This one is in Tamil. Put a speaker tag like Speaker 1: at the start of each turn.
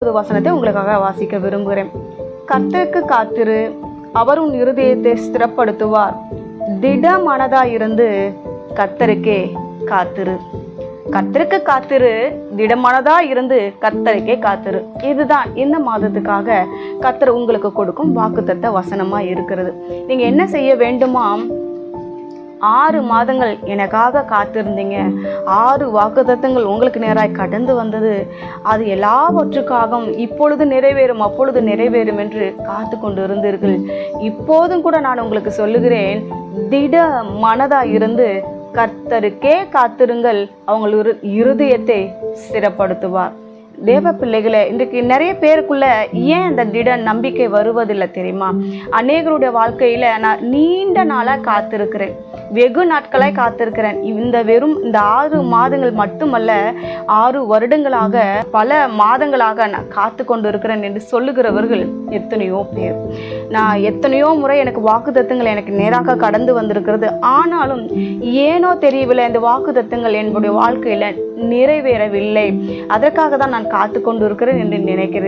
Speaker 1: வசனத்தை உங்களுக்காக வாசிக்க விரும்புகிறேன். கர்த்தருக்கு காத்திரு, அவர் உன் இருதயத்தை ஸ்திரப்படுத்துவார். திட மனதாயிருந்து கர்த்தருக்கே காத்திரு. கர்த்தருக்கு காத்திரு, திடமனதா இருந்து கர்த்தருக்கே காத்திரு. இதுதான் இந்த மாதத்துக்காக கர்த்தர் உங்களுக்கு கொடுக்கும் வாக்குத்தத்த வசனமா இருக்கிறது. நீங்க என்ன செய்ய வேண்டுமா? 6 மாதங்கள் எனக்காக காத்திருந்தீங்க. 6 வாக்குத்தத்தங்கள் உங்களுக்கு நேராய் கடந்து வந்தது. அது எல்லாவற்றுக்காகவும் இப்பொழுது நிறைவேறும், அப்பொழுது நிறைவேறும் என்று காத்து கொண்டு இருந்தீர்கள். இப்போதும் கூட நான் உங்களுக்கு சொல்லுகிறேன், திட மனதா இருந்து கர்த்தருக்கே காத்திருங்கள், அவங்கள் இருதயத்தை ஸ்திரப்படுத்துவார். தேவ பிள்ளைகளை, இன்றைக்கு நிறைய பேருக்குள்ள ஏன் அந்த திட நம்பிக்கை வருவதில்லை தெரியுமா? அநேகருடைய வாழ்க்கையில நான் நீண்ட நாளாக காத்திருக்கிறேன், வெகு நாட்களாய் காத்திருக்கிறேன். இந்த 6 மாதங்கள் மட்டுமல்ல, 6 வருடங்களாக, பல மாதங்களாக நான் காத்து கொண்டு இருக்கிறேன் என்று சொல்லுகிறவர்கள் எத்தனையோ பேர். நான் எத்தனையோ முறை எனக்கு வாக்குத்தத்தங்கள் எனக்கு நேராக கடந்து வந்திருக்கிறது. ஆனாலும் ஏனோ தெரியவில்லை, இந்த வாக்குத்தத்தங்கள் என்னுடைய வாழ்க்கையில நிறைவேறவில்லை. அதற்காக தான் நான் காத்து கொண்டு இருக்கிறேன் என்று நினைக்கிறேன்.